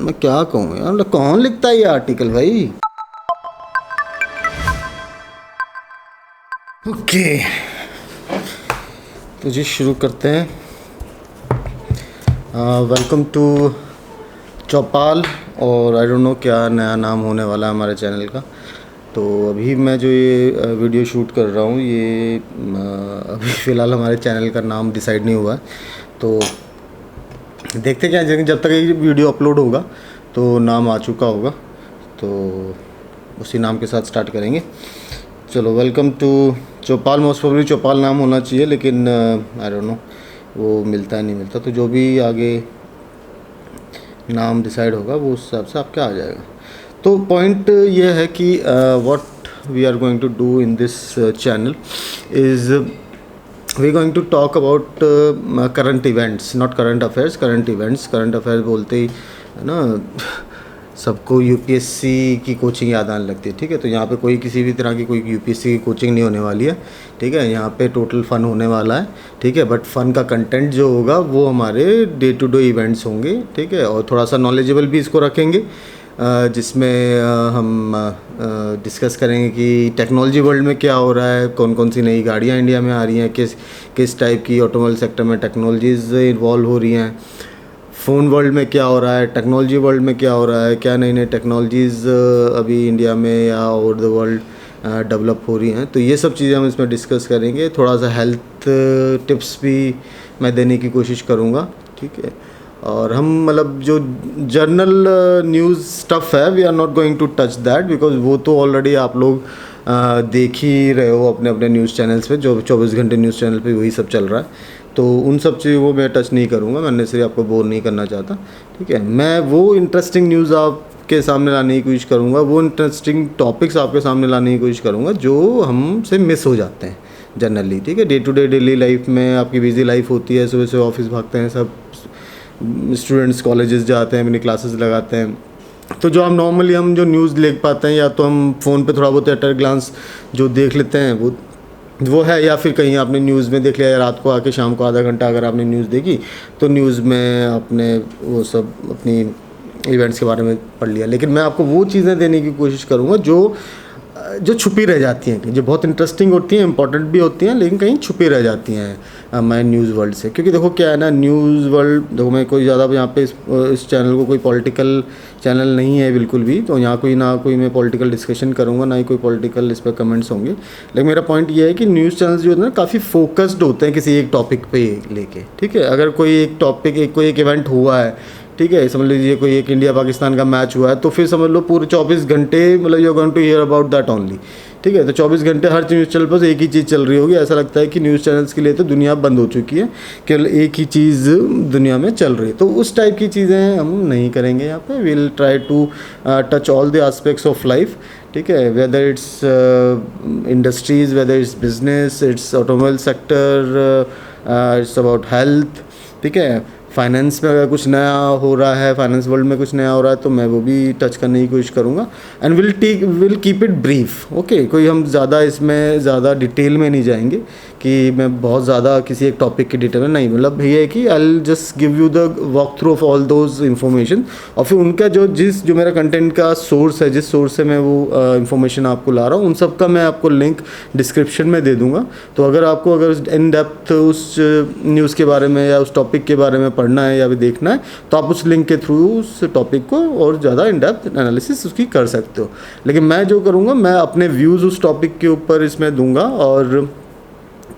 मैं क्या कहूँ यार, मतलब कौन लिखता है ये आर्टिकल भाई। ओके, तो जी शुरू करते हैं। वेलकम टू चौपाल, और आई डोंट नो क्या नया नाम होने वाला है हमारे चैनल का। तो अभी मैं जो ये वीडियो शूट कर रहा हूँ, ये अभी फ़िलहाल हमारे चैनल का नाम डिसाइड नहीं हुआ है। तो देखते क्या, जब तक ये वीडियो अपलोड होगा तो नाम आ चुका होगा, तो उसी नाम के साथ स्टार्ट करेंगे। चलो, welcome to Chaupal. Most probably Chaupal नाम होना चाहिए, लेकिन आई डोंट नो वो मिलता है नहीं मिलता। तो जो भी आगे नाम डिसाइड होगा वो उस हिसाब से आपके आ जाएगा। तो पॉइंट ये है कि what we are going to do in this channel is we going to talk about current events, not current affairs, current events. Current affairs बोलते ही है ना सबको यूपीएससी की कोचिंग याद आने लगती है। ठीक है, तो यहाँ पे कोई किसी भी तरह की कोई यूपीएससी की कोचिंग नहीं होने वाली है। ठीक है, यहाँ पे टोटल फ़न होने वाला है। ठीक है, बट फ़न का कंटेंट जो होगा वो हमारे डे टू डे इवेंट्स होंगे। ठीक है, और थोड़ा सा नॉलेजेबल भी इसको रखेंगे, जिसमें हम डिस्कस करेंगे कि टेक्नोलॉजी वर्ल्ड में क्या हो रहा है, कौन कौन सी नई गाड़ियाँ इंडिया में आ रही हैं, किस टाइप की ऑटोमोबाइल सेक्टर में टेक्नोलॉजीज़ इन्वॉल्व हो रही हैं, फ़ोन वर्ल्ड में क्या हो रहा है, टेक्नोलॉजी वर्ल्ड में क्या हो रहा है, क्या नई नई टेक्नोलॉजीज़ अभी इंडिया में या ओवर द वर्ल्ड डेवलप हो रही हैं। तो ये सब चीज़ें हम इसमें डिस्कस करेंगे। थोड़ा सा हेल्थ टिप्स भी मैं देने की कोशिश करूँगा। ठीक है, और हम मतलब जो जर्नल न्यूज़ स्टफ़ है, we are not going to touch that, because वो तो ऑलरेडी आप लोग देख ही रहे हो अपने अपने न्यूज़ चैनल्स पे, जो 24 घंटे न्यूज़ चैनल पे वही सब चल रहा है। तो उन सब चीज़ों को मैं टच नहीं करूँगा, मैं नेसेसरी आपको बोर नहीं करना चाहता। ठीक है, मैं वो इंटरेस्टिंग न्यूज़ आपके सामने लाने की कोशिश करूँगा, वो इंटरेस्टिंग टॉपिक्स आपके सामने लाने की कोशिश करूँगा जो हमसे मिस हो जाते हैं जनरली। ठीक है, day to day daily life में आपकी बिजी लाइफ होती है, सुबह से ऑफिस भागते हैं सब स्टूडेंट्स, कॉलेजेस जाते हैं, अपनी क्लासेस लगाते हैं। तो जो हम जो न्यूज़ देख पाते हैं, या तो हम फ़ोन पे थोड़ा बहुत एट अ ग्लांस जो देख लेते हैं वो है, या फिर कहीं आपने न्यूज़ में देख लिया, या रात को आके शाम को आधा घंटा अगर आपने न्यूज़ देखी तो न्यूज़ में आपने वो सब अपनी इवेंट्स के बारे में पढ़ लिया। लेकिन मैं आपको वो चीज़ें देने की कोशिश करूँगा जो छुपी रह जाती हैं, जो बहुत इंटरेस्टिंग होती हैं, इंपॉर्टेंट भी होती हैं, लेकिन कहीं छुपी रह जाती हैं मैं न्यूज़ वर्ल्ड से। क्योंकि देखो क्या है ना, न्यूज़ वर्ल्ड देखो, मैं कोई ज़्यादा यहाँ पे इस चैनल को कोई पॉलिटिकल चैनल नहीं है बिल्कुल भी, तो यहाँ कोई मैं पॉलिटिकल डिस्कशन करूँगा, ना ही कोई पॉलिटिकल इस पर कमेंट्स होंगे। लेकिन मेरा पॉइंट ये है कि न्यूज़ चैनल्स जो है ना काफ़ी फोकस्ड होते हैं किसी एक टॉपिक पे लेके। ठीक है, अगर कोई एक टॉपिक कोई एक इवेंट हुआ है, ठीक है, समझ लीजिए कोई एक इंडिया पाकिस्तान का मैच हुआ है, तो फिर समझ लो पूरे 24 घंटे मतलब you are going to hear about that only. ठीक है, तो 24 घंटे हर न्यूज़ चैनल पर एक ही चीज़ चल रही होगी। ऐसा लगता है कि न्यूज़ चैनल्स के लिए तो दुनिया बंद हो चुकी है, केवल एक ही चीज़ दुनिया में चल रही है। तो उस टाइप की चीज़ें हम नहीं करेंगे यहाँ पे। We will try to touch all the aspects of life. ठीक है, whether it's industries, whether it's business, it's automobile sector, it's about health. ठीक है, फाइनेंस में अगर कुछ नया हो रहा है, फाइनेंस वर्ल्ड में कुछ नया हो रहा है, तो मैं वो भी टच करने की कोशिश करूँगा। And will keep it brief. Okay, कोई हम ज़्यादा इसमें ज़्यादा डिटेल में नहीं जाएंगे कि मैं बहुत ज़्यादा किसी एक टॉपिक की डिटेल में नहीं, मतलब ये है कि I will just give you the walk through of all those information. और फिर उनका जो मेरा कंटेंट का सोर्स है, जिस सोर्स से मैं वो इन्फॉर्मेशन आपको ला रहा हूँ, उन सब का मैं आपको लिंक डिस्क्रिप्शन में दे दूँगा। तो अगर इन डेप्थ उस न्यूज़ के बारे में या उस टॉपिक के बारे में पढ़ना है या भी देखना है, तो आप उस लिंक के थ्रू उस टॉपिक को और ज़्यादा इन डेप्थ एनालिसिस उसकी कर सकते हो। लेकिन मैं जो करूँगा, मैं अपने व्यूज़ उस टॉपिक के ऊपर इसमें दूंगा, और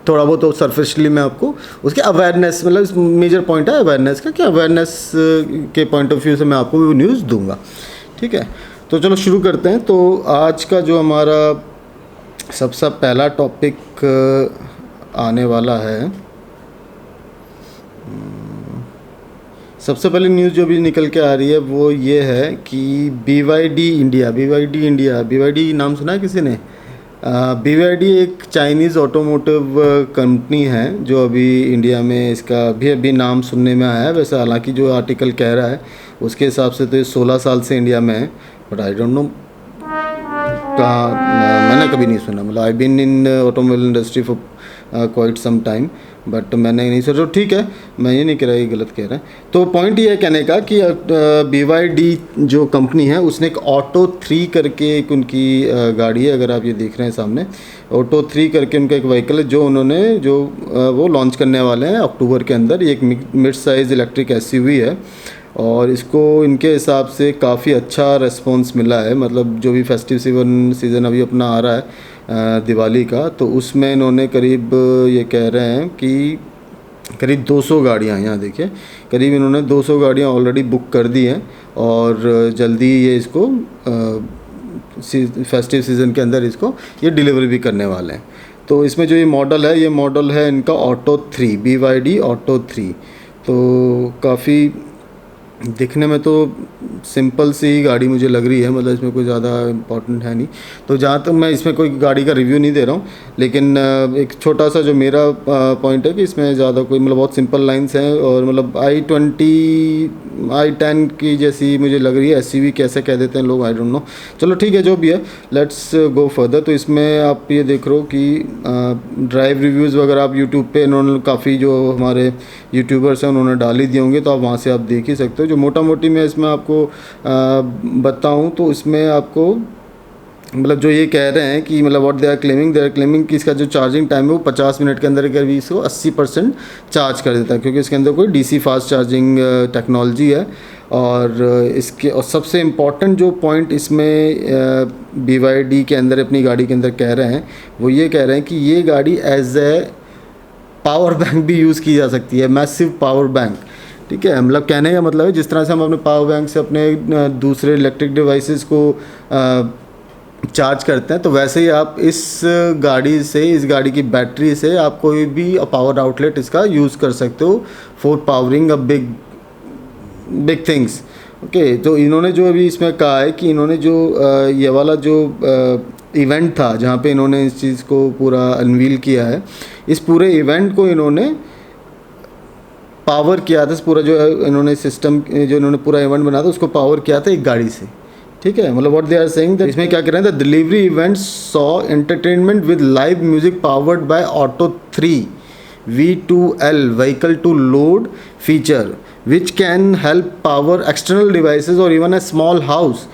थोड़ा बहुत तो सरफेशली मैं आपको उसके अवेयरनेस, मतलब मेजर पॉइंट है अवेयरनेस का, कि अवेयरनेस के पॉइंट ऑफ व्यू से मैं आपको वो न्यूज़ दूंगा। ठीक है, तो चलो शुरू करते हैं। तो आज का जो हमारा सबसे पहला टॉपिक आने वाला है, सबसे पहले न्यूज़ जो भी निकल के आ रही है वो ये है कि BYD नाम सुना है किसी ने? BYD एक चाइनीज़ ऑटोमोटिव कंपनी है जो अभी इंडिया में इसका अभी नाम सुनने में आया है। वैसे हालांकि जो आर्टिकल कह रहा है उसके हिसाब से तो ये 16 साल से इंडिया में है, बट आई डोंट नो कहाँ, मैंने कभी नहीं सुना। मतलब I been in automobile industry for quite some time, but मैंने नहीं सोचा। ठीक है, मैं ये नहीं कह रहा, ये गलत कह रहा है। तो पॉइंट ये है कहने का कि BYD जो कंपनी है उसने एक ऑटो 3 करके एक उनकी गाड़ी है, अगर आप ये देख रहे हैं सामने, ऑटो 3 करके उनका एक व्हीकल है जो उन्होंने वो लॉन्च करने वाले हैं अक्टूबर के अंदर। ये एक मिड साइज़ इलेक्ट्रिक SUV है और इसको इनके हिसाब से काफ़ी अच्छा रिस्पॉन्स मिला है। मतलब जो भी फेस्टिव सीज़न अभी अपना आ रहा है दिवाली का, तो उसमें इन्होंने करीब ये कह रहे हैं कि करीब 200 गाड़ियाँ, यहाँ देखिए करीब इन्होंने 200 गाड़ियाँ ऑलरेडी बुक कर दी हैं और जल्दी ये इसको फेस्टिव सीज़न के अंदर इसको ये डिलीवरी भी करने वाले हैं। तो इसमें जो ये मॉडल है इनका ऑटो 3, BYD ऑटो 3। तो काफ़ी दिखने में तो सिंपल सी ही गाड़ी मुझे लग रही है, मतलब इसमें कोई ज़्यादा इम्पोर्टेंट है नहीं। तो जहाँ तक मैं इसमें कोई गाड़ी का रिव्यू नहीं दे रहा हूँ, लेकिन एक छोटा सा जो मेरा पॉइंट है कि इसमें ज़्यादा कोई मतलब बहुत सिंपल लाइंस हैं और मतलब i10 की जैसी मुझे लग रही है। SUV कैसे कह देते हैं लोग, आई डोंट नो। चलो ठीक है, जो भी है, लेट्स गो फर्दर। तो इसमें आप ये देख रहे हो कि ड्राइव रिव्यूज़ वगैरह आप यूट्यूब पे इन्होंने काफ़ी जो हमारे यूट्यूबर्स हैं उन्होंने डाल ही दिए होंगे, तो आप वहाँ से आप देख ही सकते हो। जो मोटा मोटी मैं इसमें आपको बताऊं तो इसमें आपको मतलब जो ये कह रहे हैं कि मतलब व्हाट दे आर क्लेमिंग कि इसका जो चार्जिंग टाइम है वो 50 मिनट के अंदर भी इसको 80% चार्ज कर देता है, क्योंकि इसके अंदर कोई DC फास्ट चार्जिंग टेक्नोलॉजी है। और इसके और सबसे इम्पॉर्टेंट जो पॉइंट इसमें BYD के अंदर अपनी गाड़ी के अंदर कह रहे हैं वो ये कह रहे हैं कि ये गाड़ी एज ए पावर बैंक भी यूज़ की जा सकती है, मैसिव पावर बैंक। ठीक है, मतलब कहने का मतलब है जिस तरह से हम अपने पावर बैंक से अपने दूसरे इलेक्ट्रिक डिवाइसेस को चार्ज करते हैं, तो वैसे ही आप इस गाड़ी की बैटरी से आप कोई भी पावर आउटलेट इसका यूज़ कर सकते हो for powering a big things. Okay, तो इन्होंने जो अभी इसमें कहा है कि इन्होंने जो ये वाला जो इवेंट था जहाँ पे इन्होंने इस चीज़ को पूरा अनवील किया है, इस पूरे इवेंट को इन्होंने पावर किया था, पूरा जो इन्होंने सिस्टम जो इन्होंने पूरा इवेंट बनाया था उसको पावर किया था एक गाड़ी से। ठीक है, मतलब what they are saying that इसमें क्या कह रहे हैं, the delivery event saw entertainment with live music powered by auto 3 V2L vehicle to load feature which can help power external devices और even a small house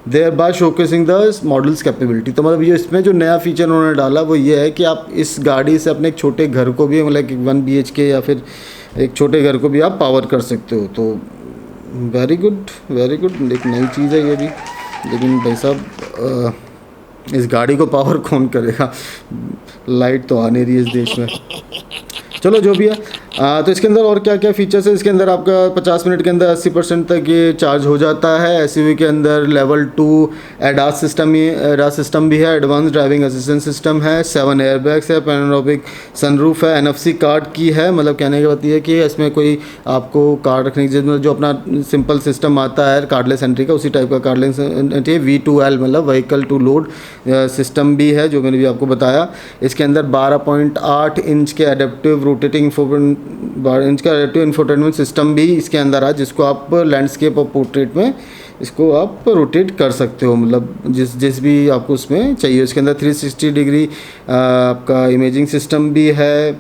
thereby showcasing the models capability. तो मतलब ये इसमें जो नया feature उन्होंने डाला वो ये है कि आप इस गाड़ी से अपने एक छोटे घर को भी, मतलब 1 BHK या फिर एक छोटे घर को भी आप पावर कर सकते हो। तो वेरी गुड, एक नई चीज़ है ये भी। लेकिन भाई साहब इस गाड़ी को पावर कौन करेगा, लाइट तो आ नहीं रही है इस देश में। चलो जो भी है, तो इसके अंदर और क्या क्या फीचर्स है, इसके अंदर आपका 50 मिनट के अंदर 80% तक ये चार्ज हो जाता है। SUV के अंदर लेवल 2 ADAS सिस्टम भी है, एडवांस ड्राइविंग असिस्टेंस सिस्टम है, 7 एयरबैग्स है, पैनोरामिक सनरूफ है, NFC कार्ड की है। मतलब कहने की बात यह है कि इसमें कोई आपको कार्ड रखने की जरूरत, जो अपना सिंपल सिस्टम आता है कार्डलेस एंट्री का, उसी टाइप का कार्डलेस एंट्री। V2L मतलब व्हीकल टू लोड सिस्टम भी है, जो मैंने भी आपको बताया। इसके अंदर 12.8 इंच के एडेप्टिव रोटेटिंग 12 इंच का एडेप्टिव इंफोटेनमेंट सिस्टम भी इसके अंदर है, जिसको आप लैंडस्केप और पोर्ट्रेट में इसको आप रोटेट कर सकते हो, मतलब जिस भी आपको उसमें चाहिए। इसके अंदर 360 डिग्री आपका इमेजिंग सिस्टम भी है।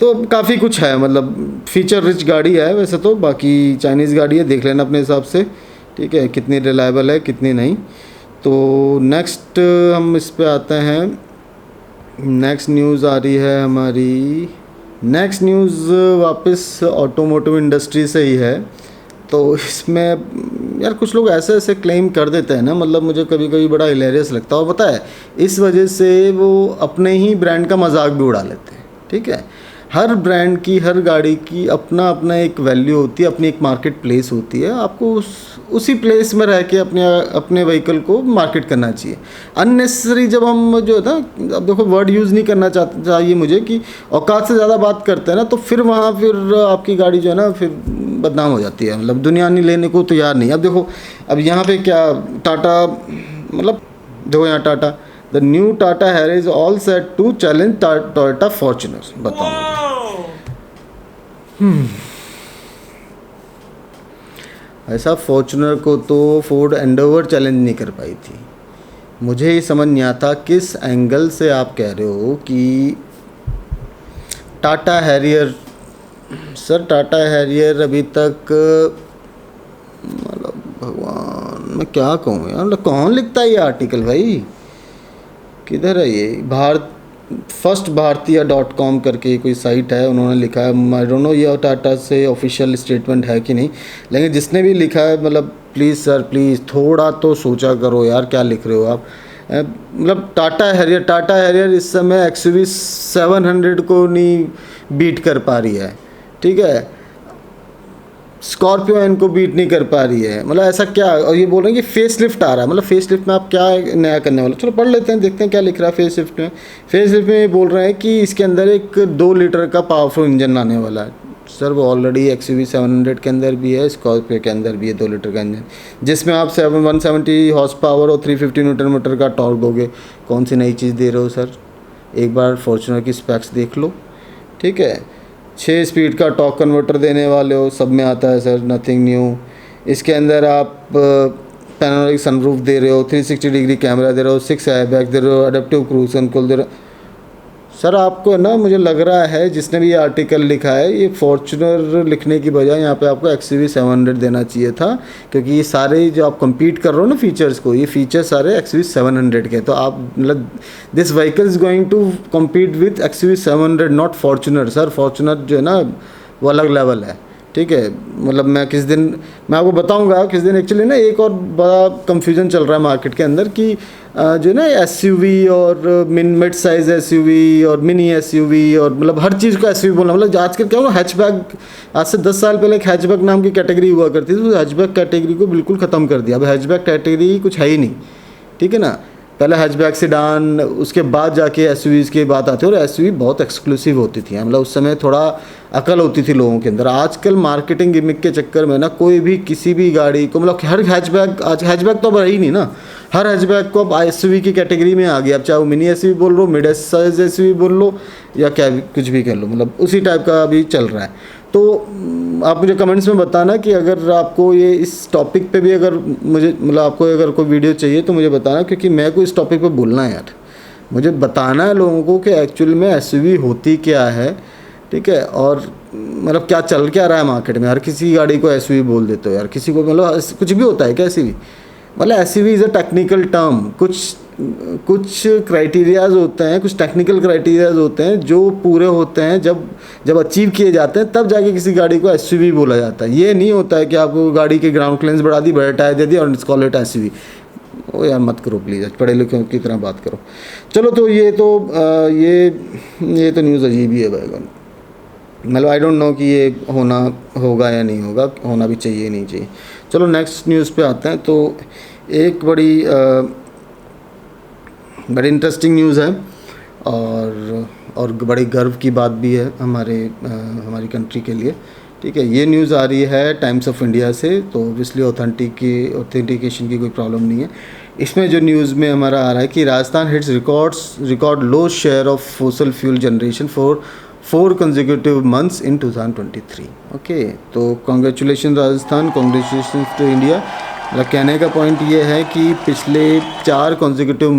तो काफ़ी कुछ है, मतलब फीचर रिच गाड़ी है वैसे तो। बाकी चाइनीज़ गाड़ी है, देख लेना अपने हिसाब से। ठीक है, कितनी रिलायबल है कितनी नहीं। तो नेक्स्ट हम इस पे आते हैं। नेक्स्ट न्यूज़ आ रही है हमारी, नेक्स्ट न्यूज़ वापस ऑटोमोटिव इंडस्ट्री से ही है। तो इसमें यार कुछ लोग ऐसे ऐसे क्लेम कर देते हैं ना, मतलब मुझे कभी कभी बड़ा हिलेरियस लगता है। और पता है, इस वजह से वो अपने ही ब्रांड का मजाक भी उड़ा लेते हैं। ठीक है, हर ब्रांड की, हर गाड़ी की अपना अपना एक वैल्यू होती है, अपनी एक मार्केट प्लेस होती है। आपको उसी प्लेस में रह के अपने व्हीकल को मार्केट करना चाहिए। अननेसेसरी जब हम जो है ना, अब देखो वर्ड यूज़ नहीं करना चाहिए मुझे, कि औकात से ज़्यादा बात करते हैं ना, तो फिर वहाँ फिर आपकी गाड़ी जो है ना फिर बदनाम हो जाती है। मतलब दुनिया नहीं लेने को तैयार नहीं। अब देखो, अब यहाँ पे क्या टाटा, मतलब देखो यहाँ Tata, the new Tata Harrier all set to challenge Toyota Fortuner. बताओ ऐसा, फॉर्च्यूनर को तो फोर्ड एंडेवर चैलेंज नहीं कर पाई थी। मुझे ये समझ नहीं आता किस एंगल से आप कह रहे हो कि Tata Harrier, sir Tata Harrier अभी तक मतलब भगवान मैं क्या कहूँ यार, मतलब कौन लिखता है ये आर्टिकल भाई, किधर है ये? भारत फर्स्ट भारतीय डॉट कॉम करके कोई साइट है, उन्होंने लिखा है। आई डोंट नो ये टाटा से ऑफिशियल स्टेटमेंट है कि नहीं, लेकिन जिसने भी लिखा है मतलब प्लीज़ सर प्लीज़ थोड़ा तो सोचा करो यार, क्या लिख रहे हो आप? मतलब टाटा हैरियर इस समय एक्सयूवी 700 को नहीं बीट कर पा रही है, ठीक है, स्कॉर्पियो एन को बीट नहीं कर पा रही है, मतलब ऐसा क्या? और ये बोल रहे हैं कि फेस लिफ्ट आ रहा है, मतलब फेस लिफ्ट में आप क्या नया करने वाले? चलो पढ़ लेते हैं, देखते हैं क्या लिख रहा है फेस लिफ्ट में। फेस लिफ्ट में ये बोल रहे हैं कि इसके अंदर एक 2 लीटर का पावरफुल इंजन आने वाला है। सर वो ऑलरेडी एक्सयूवी 700 के अंदर भी है, स्कॉर्पियो के अंदर भी है 2 लीटर का इंजन, जिसमें आप 170 हॉर्स पावर और 350 न्यूटन मीटर का टॉर्क दोगे। कौन सी नई चीज़ दे रहे हो सर? एक बार फॉर्च्यूनर की स्पेक्स देख लो, ठीक है। 6 स्पीड का टॉर्क कन्वर्टर देने वाले हो, सब में आता है सर, नथिंग न्यू। इसके अंदर आप पैनोरामिक सनरूफ दे रहे हो, 360 डिग्री कैमरा दे रहे हो, 6 एयरबैग दे रहे हो, अडेप्टिव क्रूज कंट्रोल दे रहे हो। सर आपको है ना, मुझे लग रहा है जिसने भी ये आर्टिकल लिखा है, ये फॉर्च्यूनर लिखने की बजाय यहाँ पे आपको एक्सयूवी 700 देना चाहिए था, क्योंकि ये सारे जो आप compete कर रहे हो ना फीचर्स को, ये फीचर्स सारे एक्सयूवी 700 के, तो आप मतलब this vehicle is going to compete with XUV 700 not Fortuner. Sir Fortuner जो है ना वो अलग लेवल है, ठीक है। मतलब मैं आपको बताऊंगा किस दिन। एक्चुअली ना एक और बड़ा कंफ्यूजन चल रहा है मार्केट के अंदर कि जो ना एसयूवी और मिड साइज़ एसयूवी और मिनी एसयूवी और मतलब हर चीज़ को एसयूवी बोलना, मतलब आजकल क्या हो, हैचबैक, आज से 10 साल पहले एक हैचबैक नाम की कैटेगरी हुआ करती थी, तो हैचबैक कैटेगरी को बिल्कुल ख़त्म कर दिया। अब हैचबैक कैटेगरी कुछ है ही नहीं, ठीक है ना। पहले हैचबैक सेडान, उसके बाद जाके एसयूवीज़ की बात आती है, और एसयूवी बहुत एक्सक्लूसिव होती थी, मतलब उस समय थोड़ा अकल होती थी लोगों के अंदर। आजकल मार्केटिंग गिमिक के चक्कर में ना कोई भी किसी भी गाड़ी को, मतलब हर हैचबैक, आज हैचबैक तो अब है ही नहीं ना, हर हैचबैक को अब एसयूवी की कैटेगरी में आ गया। अब चाहे वो मिनी एसयूवी बोल लो, मिड साइज एसयूवी बोल लो, या क्या कुछ भी कह लो, मतलब उसी टाइप का अभी चल रहा है। तो आप मुझे कमेंट्स में बताना कि अगर आपको ये इस टॉपिक पे भी अगर मुझे मतलब आपको अगर कोई वीडियो चाहिए तो मुझे बताना, क्योंकि मेरे को इस टॉपिक पे बोलना है यार, मुझे बताना है लोगों को कि एक्चुअली में एसयूवी होती क्या है, ठीक है, और मतलब क्या चल क्या रहा है मार्केट में। हर किसी गाड़ी को एसयूवी बोल देते हो यार, किसी को मतलब कुछ भी होता है क्या एसयूवी? मतलब SUV is a technical term, कुछ क्राइटेरियाज होते हैं, कुछ टेक्निकल क्राइटेरियाज होते हैं जो पूरे होते हैं, जब अचीव किए जाते हैं तब जाके किसी गाड़ी को एसयूवी बोला जाता है। ये नहीं होता है कि आपको गाड़ी की ग्राउंड क्लियरेंस बढ़ा दी, बड़े टायर दे दिया और कॉल इट एसयूवी। ओ यार मत करो प्लीज़, पढ़े लिखे की तरह बात करो। चलो तो ये तो न्यूज़ अजीब ही है भाई, मतलब आई डोंट नो कि ये होगा या नहीं होगा, होना भी चाहिए नहीं चाहिए। चलो नेक्स्ट न्यूज़ पे आते हैं। तो एक बड़ी इंटरेस्टिंग न्यूज़ है और बड़ी गर्व की बात भी है हमारी कंट्री के लिए, ठीक है। ये न्यूज़ आ रही है टाइम्स ऑफ इंडिया से, तो ऑब्वियसली ऑथेंटिकेशन की कोई प्रॉब्लम नहीं है। इसमें जो न्यूज़ में हमारा आ रहा है कि Rajasthan hits record low share of fossil fuel generation for 4 consecutive months in 2023। Okay, तो congratulation Rajasthan, congratulation to India. मतलब कहने का पॉइंट ये है कि पिछले 4 consecutive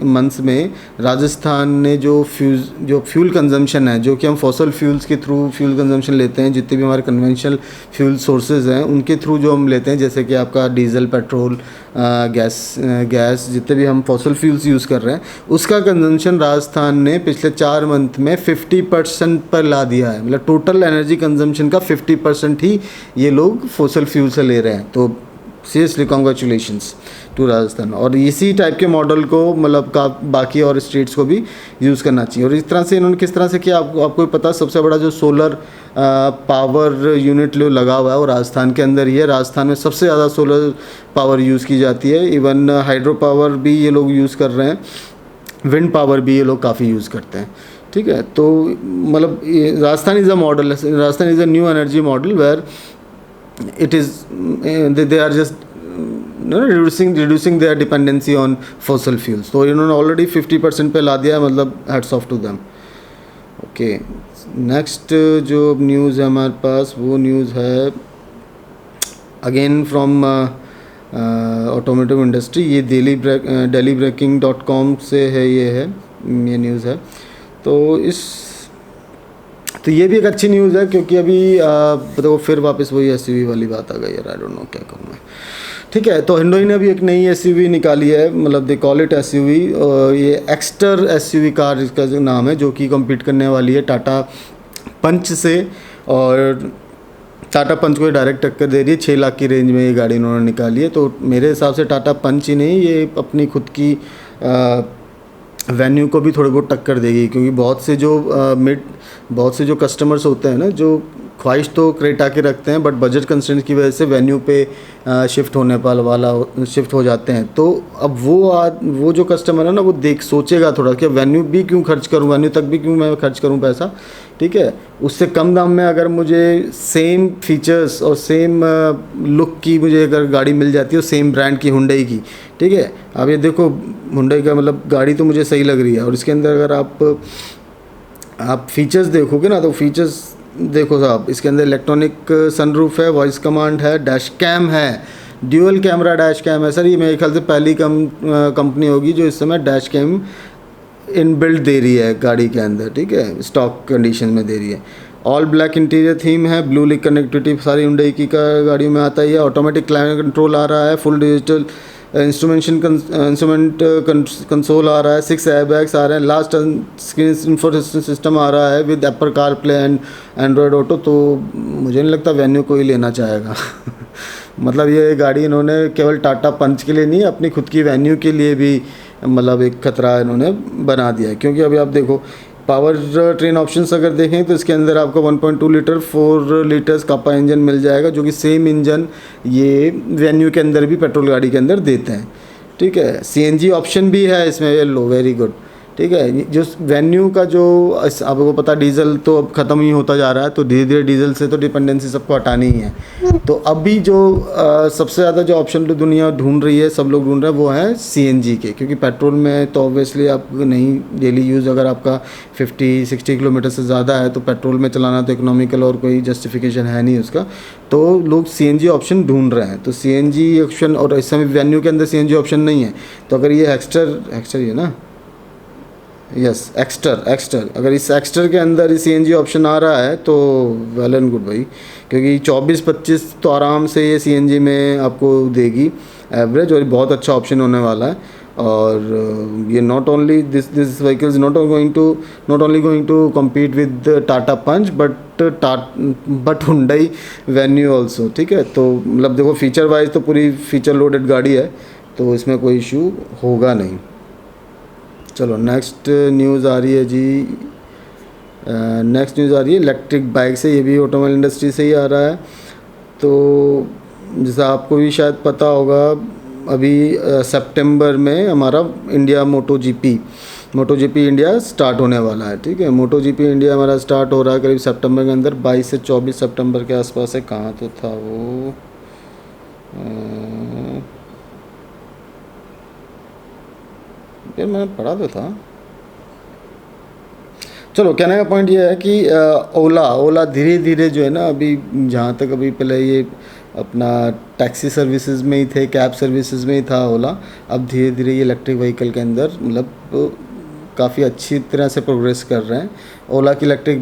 मंथ्स में राजस्थान ने जो फ्यूल कंजम्पशन है, जो कि हम फॉसल फ्यूल्स के थ्रू फ्यूल कंजम्पशन लेते हैं, जितने भी हमारे कन्वेंशनल फ्यूल सोर्सेज हैं उनके थ्रू जो हम लेते हैं, जैसे कि आपका डीजल, पेट्रोल, गैस, जितने भी हम फॉसल फ्यूल्स यूज़ कर रहे हैं, उसका कंजम्पशन राजस्थान ने पिछले 4 मंथ में 50% पर ला दिया है। मतलब टोटल एनर्जी कंजम्पशन का 50% ही ये लोग फॉसल फ्यूल से ले रहे हैं। तो सीरियसली कॉन्ग्रेचुलेशंस टू राजस्थान। और इसी टाइप के मॉडल को मतलब का बाकी और स्टेट्स को भी यूज़ करना चाहिए। और इस तरह से इन्होंने किस तरह से किया आपको पता, सबसे बड़ा जो सोलर पावर यूनिट लगा हुआ है वो राजस्थान के अंदर ही है। राजस्थान में सबसे ज़्यादा सोलर पावर यूज़ की जाती है। इवन हाइड्रो पावर भी ये लोग यूज़ कर रहे हैं, विंड पावर भी ये लोग काफ़ी यूज़ करते हैं, ठीक है। तो मतलब Rajasthan is a model, Rajasthan is a new energy model where it is they are just reducing their dependency on fossil fuels। तो इन्होंने ऑलरेडी 50% पे ला दिया है, मतलब hats off to them. Okay, next जो न्यूज़ है हमारे पास वो न्यूज़ है अगेन फ्रॉम ऑटोमोटिव इंडस्ट्री। ये delhibraking.com से है, ये न्यूज़ है। तो तो ये भी एक अच्छी न्यूज़ है, क्योंकि अभी देखो फिर वापस वही एसयूवी वाली बात आ गई यार, आई डोंट नो क्या करूँ मैं। ठीक है, तो हिंडोई ने भी एक नई एसयूवी निकाली है, मतलब दे कॉल इट एसयूवी, ये एक्स्टर एसयूवी कार इसका जो नाम है, जो कि कम्पीट करने वाली है टाटा पंच से। और टाटा पंच को डायरेक्ट टक्कर दे रही है। 6 लाख की रेंज में ये गाड़ी इन्होंने निकाली है। तो मेरे हिसाब से टाटा पंच ही नहीं, ये अपनी खुद की वेन्यू को भी थोड़ी बहुत टक्कर देगी, क्योंकि बहुत से जो कस्टमर्स होते हैं ना, जो ख्वाहिश तो क्रेटा के रखते हैं, बट बजट कंस्ट्रेंट्स की वजह से वेन्यू पे शिफ्ट हो जाते हैं। तो अब वो जो कस्टमर है ना, वो सोचेगा थोड़ा कि वेन्यू भी क्यों खर्च करूँ, वेन्यू तक भी क्यों मैं खर्च करूँ पैसा। ठीक है, उससे कम दाम में अगर मुझे सेम फीचर्स और सेम लुक की मुझे अगर गाड़ी मिल जाती है, सेम ब्रांड की हुंडई की। ठीक है, अब ये देखो हुंडई का मतलब गाड़ी तो मुझे सही लग रही है, और इसके अंदर अगर आप फीचर्स देखोगे ना, तो फीचर्स देखो साहब, इसके अंदर इलेक्ट्रॉनिक सनरूफ है, वॉइस कमांड है, डैश कैम है, ड्यूअल कैमरा डैश कैम है। सर ये मेरे ख्याल से पहली कंपनी होगी जो इस समय डैश कैम इनबिल्ट दे रही है गाड़ी के अंदर। ठीक है, स्टॉक कंडीशन में दे रही है। ऑल ब्लैक इंटीरियर थीम है, ब्लू लिंक कनेक्टिविटी सारी हुंडई की गाड़ियों में आता ही है। ऑटोमेटिक क्लाइमेट कंट्रोल आ रहा है, फुल डिजिटल इंस्ट्रूमेंट कंसोल आ रहा है, 6 एयरबैग्स आ रहे हैं, लास्ट स्क्रीन इंफोटेनमेंट सिस्टम आ रहा है with Apple car play and Android auto. तो मुझे नहीं लगता वेन्यू कोई लेना चाहेगा मतलब ये गाड़ी इन्होंने केवल टाटा पंच के लिए नहीं, अपनी खुद की वेन्यू के लिए भी मतलब एक खतरा इन्होंने बना दिया है। क्योंकि अभी आप देखो पावर ट्रेन ऑप्शंस अगर देखें तो इसके अंदर आपको 1.2 लीटर 4 लीटर्स कापा इंजन मिल जाएगा, जो कि सेम इंजन ये वेन्यू के अंदर भी पेट्रोल गाड़ी के अंदर देते हैं। ठीक है, सीएनजी ऑप्शन भी है इसमें, लो वेरी गुड। ठीक है, जो वेन्यू का जो आपको पता डीजल तो अब ख़त्म ही होता जा रहा है, तो धीरे धीरे डीजल से तो डिपेंडेंसी सबको हटानी ही है। तो अभी जो सबसे ज़्यादा जो ऑप्शन तो दुनिया ढूंढ रही है, सब लोग ढूंढ रहे हैं, वो है सीएनजी के। क्योंकि पेट्रोल में तो ऑब्वियसली आप नहीं, डेली यूज़ अगर आपका 50-60 किलोमीटर से ज़्यादा है तो पेट्रोल में चलाना तो इकोनॉमिकल और कोई जस्टिफिकेशन है नहीं उसका। तो लोग सीएनजी ऑप्शन ढूंढ रहे हैं। तो सीएनजी ऑप्शन, और इस समय वेन्यू के अंदर सीएनजी ऑप्शन नहीं है, तो अगर ये एक्स्टर ही है ना, यस एक्स्टर, अगर इस एक्स्टर के अंदर सीएनजी ऑप्शन आ रहा है तो वेल एंड गुड भाई, क्योंकि 24-25 तो आराम से ये सीएनजी में आपको देगी एवरेज, और बहुत अच्छा ऑप्शन होने वाला है। और ये not only this vehicles not only going to compete with Tata Punch but Hyundai Venue also. ठीक है, तो मतलब देखो फीचर वाइज तो पूरी फीचर लोडेड गाड़ी है, तो इसमें कोई इशू होगा नहीं। चलो नेक्स्ट न्यूज़ आ रही है जी, नेक्स्ट न्यूज़ आ रही है इलेक्ट्रिक बाइक से। ये भी ऑटोमोबाइल इंडस्ट्री से ही आ रहा है। तो जैसा आपको भी शायद पता होगा, अभी सितंबर में हमारा इंडिया मोटो जीपी इंडिया स्टार्ट होने वाला है। ठीक है, मोटो जीपी इंडिया हमारा स्टार्ट हो रहा है करीब सितंबर के अंदर, 22 से 24 सितंबर के आसपास है। कहाँ तो था वो, यार मैंने पढ़ा तो था। चलो, कहने का पॉइंट ये है कि ओला धीरे धीरे जो है ना, अभी जहाँ तक अभी पहले ये अपना टैक्सी सर्विसेज में ही थे, कैब सर्विसेज में ही था ओला, अब धीरे धीरे ये इलेक्ट्रिक व्हीकल के अंदर मतलब काफ़ी अच्छी तरह से प्रोग्रेस कर रहे हैं। ओला की इलेक्ट्रिक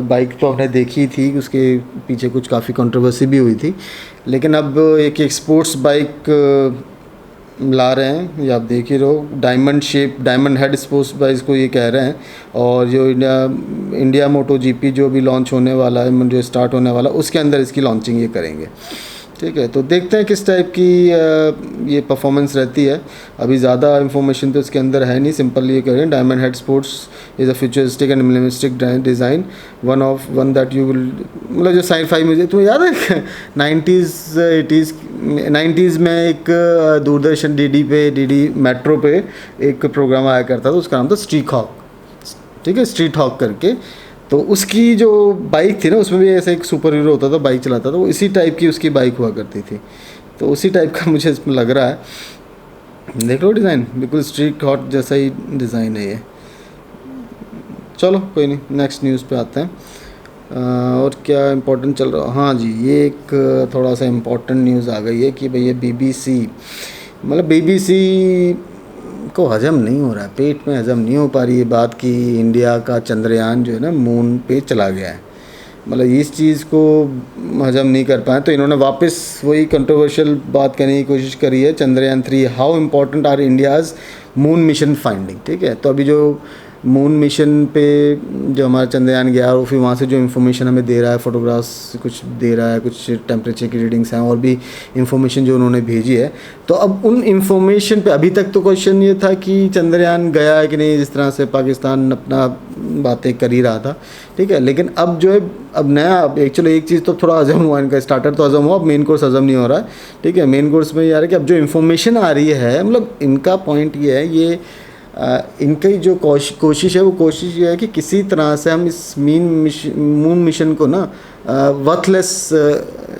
बाइक तो हमने देखी थी, उसके पीछे कुछ काफ़ी कंट्रोवर्सी भी हुई थी, लेकिन अब एक स्पोर्ट्स बाइक ला रहे हैं, ये आप देख ही रहो, डायमंड हेड स्पोर्ट्स बाइक को ये कह रहे हैं। और जो इंडिया मोटो जीपी जो भी लॉन्च होने वाला है, जो स्टार्ट होने वाला है, उसके अंदर इसकी लॉन्चिंग ये करेंगे। ठीक है, तो देखते हैं किस टाइप की ये परफॉर्मेंस रहती है। अभी ज़्यादा इन्फॉर्मेशन तो इसके अंदर है नहीं, सिंपल ये करें diamond head sports is a futuristic and minimalistic design one that you will, मतलब जो साइ-फाई म्यूजिक तुम्हें याद है 90s में एक दूरदर्शन डीडी मेट्रो पे एक प्रोग्राम आया करता था, उसका नाम था स्ट्रीट हॉक। ठीक है, स्ट्रीट हॉक करके, तो उसकी जो बाइक थी ना, उसमें भी ऐसा एक सुपर हीरो होता था, बाइक चलाता था, वो इसी टाइप की उसकी बाइक हुआ करती थी। तो उसी टाइप का मुझे इसमें लग रहा है, देख लो डिज़ाइन बिल्कुल स्ट्रीट हॉक जैसा ही डिज़ाइन है ये। चलो कोई नहीं, नेक्स्ट न्यूज़ पे आते हैं। और क्या इम्पोर्टेंट चल रहा है, हाँ जी, ये एक थोड़ा सा इम्पोर्टेंट न्यूज़ आ गई है कि भैया BBC को हजम नहीं हो रहा है, पेट में हजम नहीं हो पा रही है बात कि इंडिया का चंद्रयान जो है ना मून पे चला गया है। मतलब इस चीज़ को हजम नहीं कर पाए, तो इन्होंने वापस वही कंट्रोवर्शियल बात करने की कोशिश करी है। Chandrayaan three how important are India's moon mission finding, ठीक है। तो अभी जो मून मिशन पे जो हमारा चंद्रयान गया और फिर वहाँ से जो इन्फॉर्मेशन हमें दे रहा है, फोटोग्राफ्स कुछ दे रहा है, कुछ टेम्परेचर की रीडिंग्स हैं और भी इन्फॉर्मेशन जो उन्होंने भेजी है। तो अब उन इन्फॉर्मेशन पे अभी तक तो क्वेश्चन ये था कि चंद्रयान गया है कि नहीं, जिस तरह से पाकिस्तान अपना बातें कर ही रहा था, ठीक है। लेकिन अब जो है, अब नया, अब एक्चुअली एक चीज़ तो थोड़ा हजम हुआ, इनका स्टार्टर तो हजम हुआ, अब मेन कोर्स हजम नहीं हो रहा है, ठीक है। मेन कोर्स में ये आ रहा है कि अब जो इन्फॉर्मेशन आ रही है, मतलब इनका पॉइंट ये है, ये इनकी जो कोशिश है वो कोशिश ये है कि किसी तरह से हम इस मून मिशन को ना वर्थलेस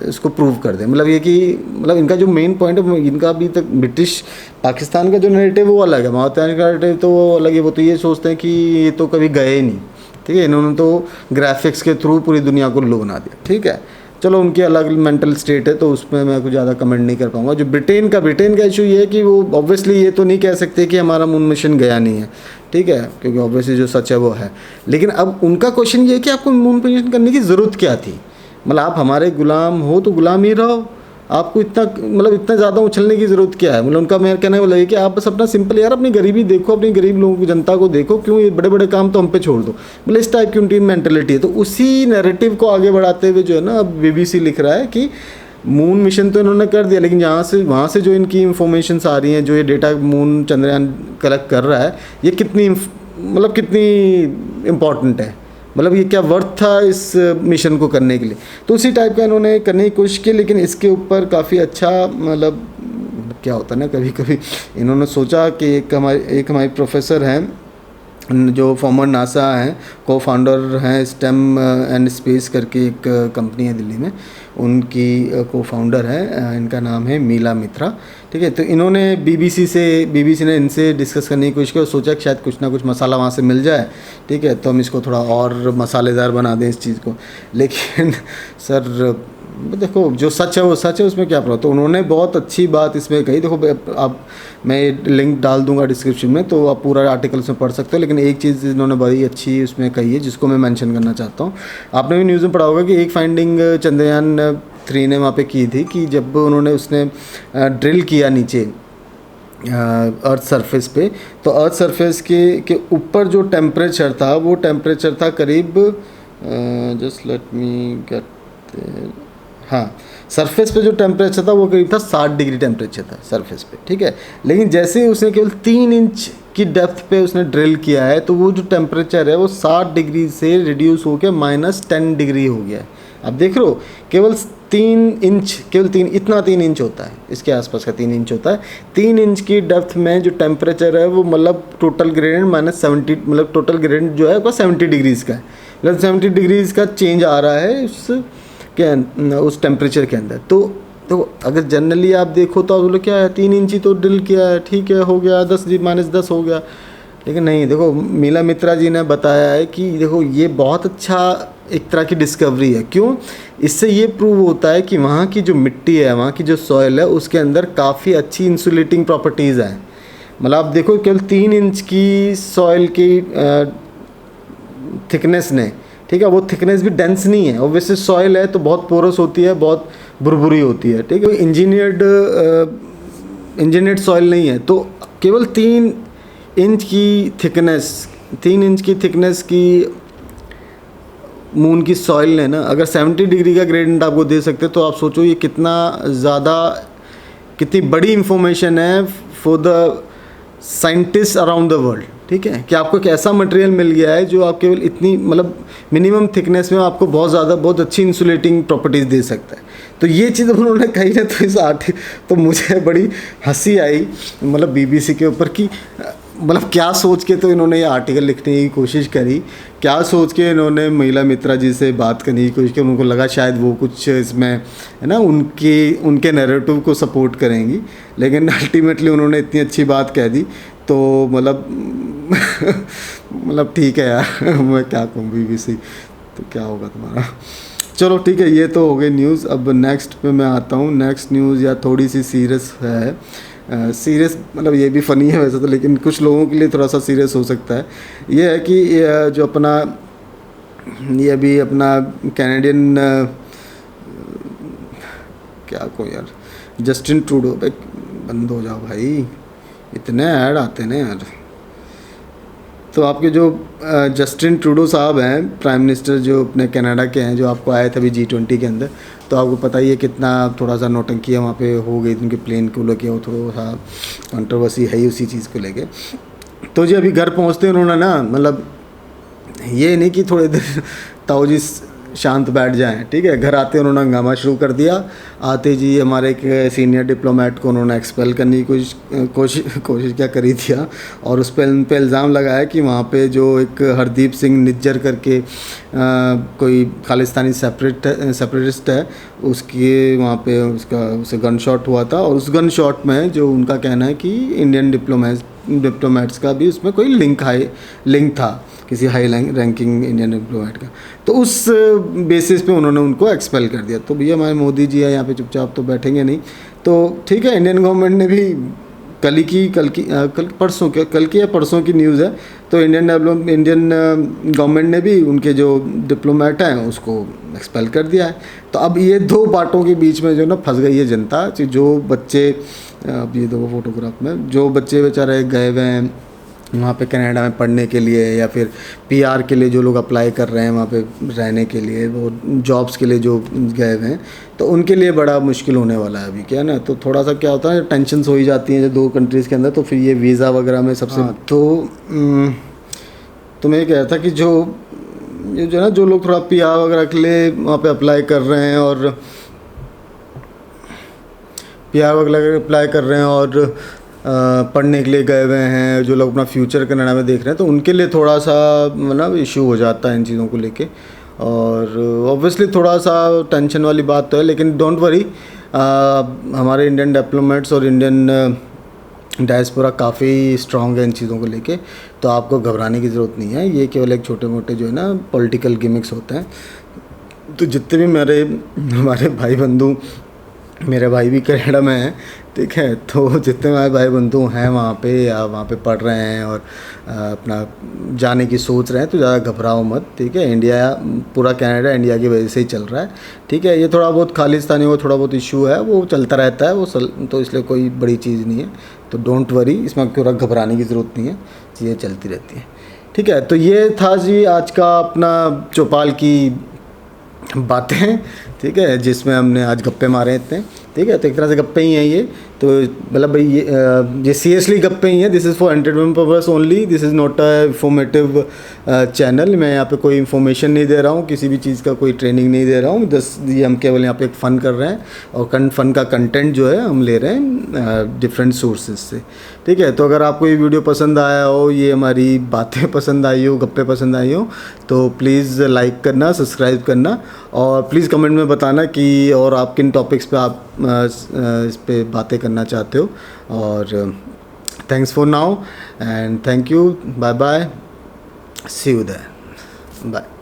इसको प्रूव कर दें। मतलब ये कि मतलब इनका जो मेन पॉइंट है, इनका अभी तक ब्रिटिश पाकिस्तान का जो नैरेटिव वो अलग है, माओवादी का नैरेटिव तो वो अलग है। वो तो ये सोचते हैं कि ये तो कभी गए नहीं, ठीक है। इन्होंने तो ग्राफिक्स के थ्रू पूरी दुनिया को लो बना दिया, ठीक है। चलो उनकी अलग मेंटल स्टेट है, तो उसमें मैं कुछ ज़्यादा कमेंट नहीं कर पाऊंगा। जो ब्रिटेन का इशू ये है कि वो ऑब्वियसली ये तो नहीं कह सकते कि हमारा मून मिशन गया नहीं है, ठीक है, क्योंकि ऑब्वियसली जो सच है वो है। लेकिन अब उनका क्वेश्चन ये है कि आपको मून मिशन करने की ज़रूरत क्या थी। मतलब आप हमारे गुलाम हो तो गुलाम ही रहो, आपको इतना मतलब इतना ज़्यादा उछलने की ज़रूरत क्या है। मतलब उनका मेरा कहना है कि आप बस अपना सिंपल यार अपनी गरीबी देखो, अपनी गरीब लोगों की जनता को देखो, क्यों ये बड़े बड़े काम तो हम पे छोड़ दो। मतलब इस टाइप की उनकी मेंटेलिटी है। तो उसी नैरेटिव को आगे बढ़ाते हुए जो है ना, अब BBC लिख रहा है कि मून मिशन तो इन्होंने कर दिया, लेकिन वहाँ से जो इनकी इंफॉर्मेशन आ रही हैं, जो ये डेटा मून चंद्रयान कलेक्ट कर रहा है, ये कितनी इम्पॉर्टेंट है, मतलब ये क्या वर्थ था इस मिशन को करने के लिए। तो उसी टाइप का इन्होंने करने की कोशिश की, लेकिन इसके ऊपर काफ़ी अच्छा मतलब क्या होता है ना, कभी कभी इन्होंने सोचा कि एक हमारे प्रोफेसर हैं जो फॉर्मर नासा हैं, को फाउंडर हैं स्टेम एंड स्पेस करके एक कंपनी है दिल्ली में, उनकी को फाउंडर है, इनका नाम है मीला मित्रा, ठीक है। तो इन्होंने BBC ने इनसे डिस्कस करने की कोशिश की और सोचा कि शायद कुछ ना कुछ मसाला वहाँ से मिल जाए, ठीक है, तो हम इसको थोड़ा और मसालेदार बना दें इस चीज़ को। लेकिन सर देखो जो सच है वो सच है, उसमें क्या प्रॉब्लम। तो उन्होंने बहुत अच्छी बात इसमें कही, देखो आप मैं लिंक डाल दूंगा डिस्क्रिप्शन में, तो आप पूरा आर्टिकल उसमें पढ़ सकते हो। लेकिन एक चीज़ इन्होंने बड़ी अच्छी उसमें कही है जिसको मैं मेंशन करना चाहता हूँ। आपने भी न्यूज़ में पढ़ा होगा कि एक फाइंडिंग चंद्रयान-3 ने वहाँ पे की थी कि जब उसने ड्रिल किया नीचे अर्थ सरफेस पे, तो अर्थ सरफेस के ऊपर जो टेम्परेचर था वो टेम्परेचर था करीब जस्ट लेट मी गेट, हाँ, सरफेस पे जो टेम्परेचर था वो करीब था 60 डिग्री टेम्परेचर था सरफेस पे, ठीक है। लेकिन जैसे ही उसने केवल 3 इंच की डेप्थ पे उसने ड्रिल किया है, तो वो जो टेम्परेचर है वो 60 डिग्री से रिड्यूस होकर -10 डिग्री हो गया है। आप देख रहे हो, केवल 3 इंच होता है, इसके आसपास का 3 इंच होता है। 3 इंच की डेप्थ में जो टेम्परेचर है वो मतलब टोटल ग्रेडियंट -70, मतलब टोटल ग्रेडियंट जो है वो 70 डिग्रीज़ का है। मतलब 70 डिग्रीज़ का चेंज आ रहा है उस टेम्परेचर के अंदर। तो अगर जनरली आप देखो तो आप बोलो क्या है, 3 इंची तो ड्रिल किया है, ठीक है, हो गया, -10 हो गया। लेकिन नहीं, देखो मीला मित्रा जी ने बताया है कि देखो ये बहुत अच्छा एक तरह की डिस्कवरी है। क्यों? इससे ये प्रूव होता है कि वहाँ की जो मिट्टी है, वहाँ की जो सॉइल है, उसके अंदर काफ़ी अच्छी इंसुलेटिंग प्रॉपर्टीज़ हैं। मतलब आप देखो केवल 3 इंच की सॉइल की थिकनेस ने, ठीक है, वो थिकनेस भी डेंस नहीं है। ऑब्वियसली सॉइल है तो बहुत पोरस होती है, बहुत बुरबुरी होती है, ठीक है, इंजीनियर्ड सॉइल नहीं है। तो केवल 3 इंच की थिकनेस की मून की सॉइल ने ना, अगर 70 डिग्री का ग्रेडियंट आपको दे सकते, तो आप सोचो ये कितनी बड़ी इंफॉर्मेशन है for the scientist around the world, ठीक है, कि आपको एक ऐसा मटेरियल मिल गया है जो आप केवल इतनी मतलब मिनिमम थिकनेस में आपको बहुत अच्छी इंसुलेटिंग प्रॉपर्टीज़ दे सकता है। तो ये चीज़ उन्होंने कही ना, तो इस आर्टिकल तो मुझे बड़ी हंसी आई, मतलब BBC के ऊपर कि मतलब क्या सोच के तो इन्होंने ये आर्टिकल लिखने की कोशिश करी, क्या सोच के इन्होंने मीला मित्रा जी से बात करने की कोशिश की। उनको लगा शायद वो कुछ इसमें है ना उनके नैरेटिव को सपोर्ट करेंगी, लेकिन अल्टीमेटली उन्होंने इतनी अच्छी बात कह दी। तो मतलब ठीक है यार, मैं क्या कहूँ, BBC तो क्या होगा तुम्हारा। चलो ठीक है, ये तो हो गई न्यूज़। अब नेक्स्ट पे मैं आता हूँ। नेक्स्ट न्यूज़ या थोड़ी सी सीरियस है। सीरियस मतलब ये भी फ़नी है वैसे तो, लेकिन कुछ लोगों के लिए थोड़ा सा सीरियस हो सकता है। ये है कि जो अपना ये अभी अपना कैनेडियन क्या को यार, जस्टिन ट्रूडो, भाई बंद हो जाओ भाई, इतने ऐड आते हैं यार। तो आपके जो जस्टिन ट्रूडो साहब हैं, प्राइम मिनिस्टर जो अपने कनाडा के हैं, जो आपको आए थे अभी G20 के अंदर, तो आपको पता ही है कितना थोड़ा सा नौटंकी वहाँ पे हो गई उनके प्लेन को लेके, वो थोड़ा सा कंट्रोवर्सी है ही उसी चीज़ को लेके। तो जी अभी घर पहुँचते उन्होंने ना, मतलब ये नहीं कि थोड़ी देर ताऊ जी शांत बैठ जाएं, ठीक है, घर आते उन्होंने हंगामा शुरू कर दिया। आते जी हमारे एक सीनियर डिप्लोमेट को उन्होंने एक्सपेल करने की कोशिश क्या करी दिया, और उस पर उन पर इल्ज़ाम लगाया कि वहाँ पे जो एक हरदीप सिंह निज्जर करके कोई खालिस्तानी सेपरेटिस्ट है, उसके वहाँ पे उसे गन शॉट हुआ था, और उस गन शॉट में जो उनका कहना है कि इंडियन डिप्लोमेट्स का भी उसमें कोई लिंक था, किसी हाई रैंकिंग इंडियन डिप्लोमेट का। तो उस बेसिस पे उन्होंने उनको एक्सपेल कर दिया। तो भैया हमारे मोदी जी है यहाँ पे, चुपचाप तो बैठेंगे नहीं। तो ठीक है, इंडियन गवर्नमेंट ने भी कल की या परसों की न्यूज़ है, तो इंडियन गवर्नमेंट ने भी उनके जो डिप्लोमेट हैं उसको एक्सपेल कर दिया है। तो अब ये दो बातों के बीच में जो ना फंस गई है जनता। जो बच्चे, अब ये दो फोटोग्राफ में जो बच्चे बेचारे गए हुए हैं वहाँ पे कनाडा में पढ़ने के लिए, या फिर PR के लिए जो लोग अप्लाई कर रहे हैं वहाँ पे रहने के लिए, वो जॉब्स के लिए जो गए हुए हैं, तो उनके लिए बड़ा मुश्किल होने वाला है अभी, क्या ना। तो थोड़ा सा क्या होता है, टेंशन हो ही जाती हैं जो दो कंट्रीज़ के अंदर, तो फिर ये वीज़ा वगैरह में सबसे तो मैं ये कह रहा था कि जो है ना, जो लोग थोड़ा PR वगैरह के लिए वहाँ पर अप्लाई कर रहे हैं और PR वगैरह अप्लाई कर रहे हैं और पढ़ने के लिए गए हुए हैं, जो लोग अपना फ्यूचर कनाडा में देख रहे हैं, तो उनके लिए थोड़ा सा मतलब इशू हो जाता है इन चीज़ों को लेके। और ऑब्वियसली थोड़ा सा टेंशन वाली बात तो है, लेकिन डोंट वरी, हमारे इंडियन डिप्लोमेट्स और इंडियन डायस्पोरा काफ़ी स्ट्रॉन्ग है इन चीज़ों को लेके, तो आपको घबराने की ज़रूरत नहीं है। ये केवल एक छोटे मोटे जो है ना पॉलिटिकल गिमिक्स होते हैं। तो जितने भी हमारे भाई बंधु, मेरे भाई भी कनाडा में हैं, ठीक है, तो जितने हमारे भाई बंधु हैं वहाँ पे या वहाँ पे पढ़ रहे हैं और अपना जाने की सोच रहे हैं, तो ज़्यादा घबराओ मत, ठीक है। पूरा कनाडा इंडिया की वजह से ही चल रहा है, ठीक है। ये थोड़ा बहुत खालिस्तानियों का थोड़ा बहुत इशू है, वो चलता रहता है, तो इसलिए कोई बड़ी चीज़ नहीं है, तो डोंट वरी, इसमें पूरा घबराने की ज़रूरत नहीं है, चीज़ें चलती रहती हैं, ठीक है। तो ये था जी आज का अपना चौपाल की बातें, ठीक है, जिसमें हमने आज गप्पे मारे इतने, ठीक है। तो एक तरह से गप्पे ही हैं ये, तो मतलब भाई ये सीरियसली गप्पे ही हैं। This is for entertainment purpose only, this is not a informative channel. मैं यहाँ पे कोई इन्फॉर्मेशन नहीं दे रहा हूँ, किसी भी चीज़ का कोई ट्रेनिंग नहीं दे रहा हूँ, ये हम केवल यहाँ पे एक फ़न कर रहे हैं, और फ़न का कंटेंट जो है हम ले रहे हैं डिफरेंट सोर्सेज से, ठीक है। तो अगर आपको ये वीडियो पसंद आया हो, ये हमारी बातें पसंद आई हो, गप्पे पसंद आई हो, तो प्लीज़ लाइक करना, सब्सक्राइब करना, और प्लीज़ कमेंट में बताना कि और आप किन टॉपिक्स पे आप इस पे बातें करना चाहते हो। और thanks for now and thank you, bye bye, see you there, bye.